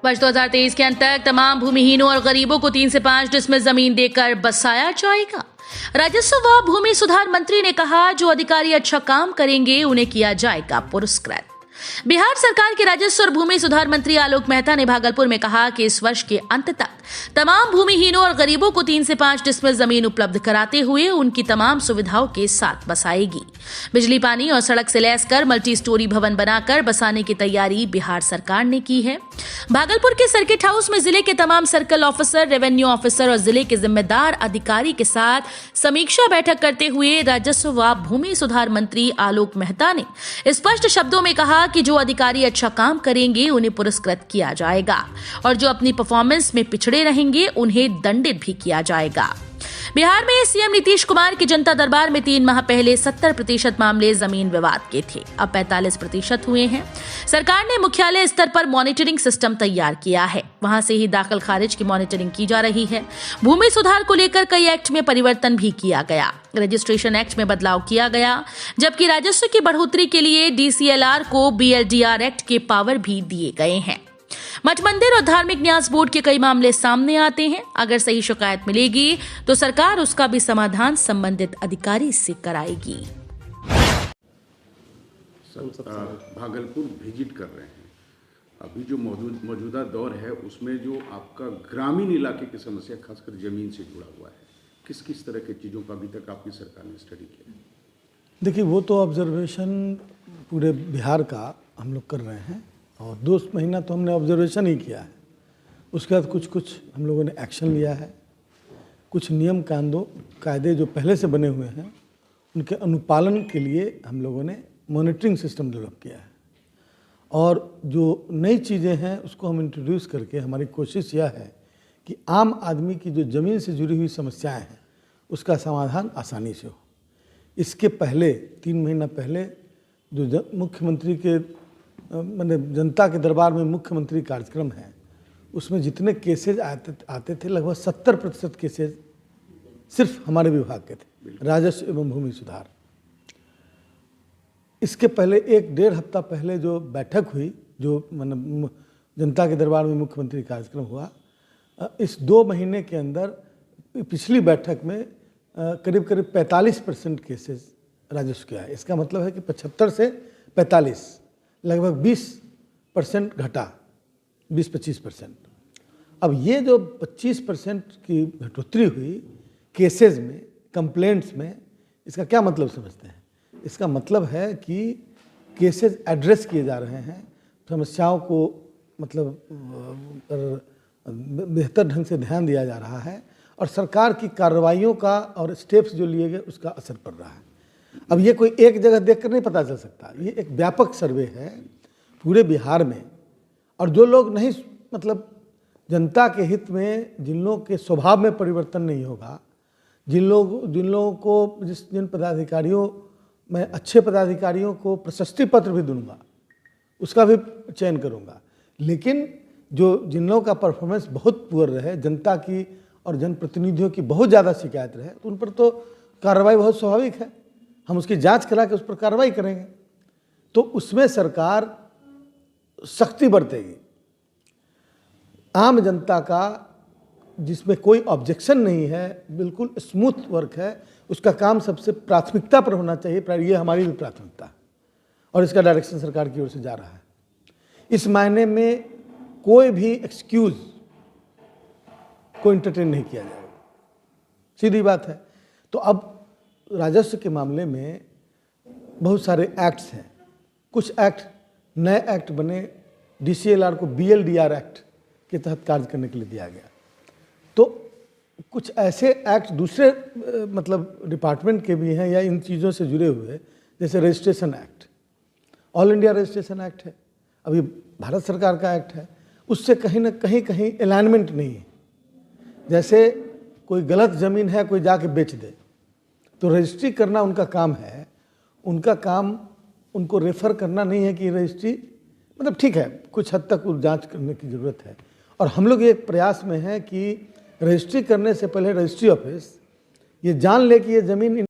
वर्ष 2023 के अंत तक तमाम भूमिहीनों और गरीबों को 3 से 5 डिसमिल जमीन देकर बसाया जाएगा। राजस्व व भूमि सुधार मंत्री ने कहा, जो अधिकारी अच्छा काम करेंगे उन्हें किया जाएगा पुरस्कृत। बिहार सरकार के राजस्व और भूमि सुधार मंत्री आलोक मेहता ने भागलपुर में कहा कि इस वर्ष के अंत तक तमाम भूमिहीनों और गरीबों को 3 से 5 डिसमिल जमीन उपलब्ध कराते हुए उनकी तमाम सुविधाओं के साथ बसाएगी। बिजली, पानी और सड़क से लैस कर मल्टी स्टोरी भवन बनाकर बसाने की तैयारी बिहार सरकार ने की है। भागलपुर के सर्किट हाउस में जिले के तमाम सर्कल ऑफिसर, रेवेन्यू ऑफिसर और जिले के जिम्मेदार अधिकारी के साथ समीक्षा बैठक करते हुए राजस्व व भूमि सुधार मंत्री आलोक मेहता ने स्पष्ट शब्दों में कहा कि जो अधिकारी अच्छा काम करेंगे उन्हें पुरस्कृत किया जाएगा और जो अपनी परफॉर्मेंस में पिछड़े रहेंगे उन्हें दंडित भी किया जाएगा। बिहार में सीएम नीतीश कुमार के जनता दरबार में 3 माह पहले 70% मामले जमीन विवाद के थे, अब 45% हुए हैं। सरकार ने मुख्यालय स्तर पर मॉनिटरिंग सिस्टम तैयार किया है, वहां से ही दाखिल खारिज की मॉनिटरिंग की जा रही है। भूमि सुधार को लेकर कई एक्ट में परिवर्तन भी किया गया, रजिस्ट्रेशन एक्ट में बदलाव किया गया, जबकि राजस्व की बढ़ोतरी के लिए डीसीएलआर को बीएलडीआर एक्ट के पावर भी दिए गए हैं। मठ मंदिर और धार्मिक न्यास बोर्ड के कई मामले सामने आते हैं, अगर सही शिकायत मिलेगी तो सरकार उसका भी समाधान संबंधित अधिकारी से कराएगी। भागलपुर विजिट कर रहे हैं, अभी जो मौजूदा दौर है उसमें जो आपका ग्रामीण इलाके की समस्या खासकर जमीन से जुड़ा हुआ है, किस किस तरह की चीज़ों का अभी तक आपकी सरकार ने स्टडी किया? देखिए, वो तो ऑब्जर्वेशन पूरे बिहार का हम लोग कर रहे हैं और 2 महीना तो हमने ऑब्जर्वेशन ही किया है। उसके बाद कुछ हम लोगों ने एक्शन लिया है। कुछ नियम कायदे जो पहले से बने हुए हैं उनके अनुपालन के लिए हम लोगों ने मॉनिटरिंग सिस्टम डेवलप किया है और जो नई चीज़ें हैं उसको हम इंट्रोड्यूस करके हमारी कोशिश यह है कि आम आदमी की जो ज़मीन से जुड़ी हुई समस्याएं हैं उसका समाधान आसानी से हो। इसके पहले 3 महीना पहले जो मुख्यमंत्री के मैंने जनता के दरबार में मुख्यमंत्री कार्यक्रम है उसमें जितने केसेज आते थे लगभग 70% केसेज सिर्फ हमारे विभाग के थे, राजस्व एवं भूमि सुधार। इसके पहले 1-1.5 हफ्ता पहले जो बैठक हुई, जो मतलब जनता के दरबार में मुख्यमंत्री कार्यक्रम हुआ, इस 2 महीने के अंदर पिछली बैठक में करीब 45% केसेज राजस्व के आए। इसका मतलब है कि 75 से 45, लगभग 20% घटा, 20-25%। अब ये जो 25% की घटोतरी हुई केसेस में, कंप्लेंट्स में, इसका क्या मतलब समझते हैं? इसका मतलब है कि केसेस एड्रेस किए जा रहे हैं, समस्याओं को मतलब बेहतर ढंग से ध्यान दिया जा रहा है और सरकार की कार्रवाइयों का और स्टेप्स जो लिए गए उसका असर पड़ रहा है। अब ये कोई एक जगह देखकर नहीं पता चल सकता, ये एक व्यापक सर्वे है पूरे बिहार में। और जो लोग नहीं, मतलब जनता के हित में, जिन लोगों के स्वभाव में परिवर्तन नहीं होगा, जिन लोगों को जिन पदाधिकारियों, मैं अच्छे पदाधिकारियों को प्रशस्ति पत्र भी दूंगा, उसका भी चयन करूंगा, लेकिन जिन लोगों का परफॉर्मेंस बहुत पुअर रहे, जनता की और जनप्रतिनिधियों की बहुत ज़्यादा शिकायत रहे, तो उन पर तो कार्रवाई बहुत स्वाभाविक है, हम उसकी जांच करा के उस पर कार्रवाई करेंगे। तो उसमें सरकार सख्ती बरतेगी। आम जनता का जिसमें कोई ऑब्जेक्शन नहीं है, बिल्कुल स्मूथ वर्क है, उसका काम सबसे प्राथमिकता पर होना चाहिए। ये हमारी भी प्राथमिकता है और इसका डायरेक्शन सरकार की ओर से जा रहा है। इस मायने में कोई भी एक्सक्यूज को एंटरटेन नहीं किया जाएगा, सीधी बात है। तो अब राजस्व के मामले में बहुत सारे एक्ट्स हैं, कुछ एक्ट नए एक्ट बने, डीसीएलआर को बीएलडीआर एक्ट के तहत कार्य करने के लिए दिया गया। तो कुछ ऐसे एक्ट दूसरे मतलब डिपार्टमेंट के भी हैं या इन चीज़ों से जुड़े हुए, जैसे registration act, all India registration act है, अभी भारत सरकार का एक्ट है, उससे कहीं ना कहीं अलाइनमेंट नहीं है। जैसे कोई गलत ज़मीन है, कोई जाके बेच दे, तो रजिस्ट्री करना उनका काम है, उनका काम उनको रेफ़र करना नहीं है कि रजिस्ट्री, मतलब ठीक है, कुछ हद तक जांच करने की ज़रूरत है। और हम लोग एक प्रयास में हैं कि रजिस्ट्री करने से पहले रजिस्ट्री ऑफिस ये जान ले कि ये ज़मीन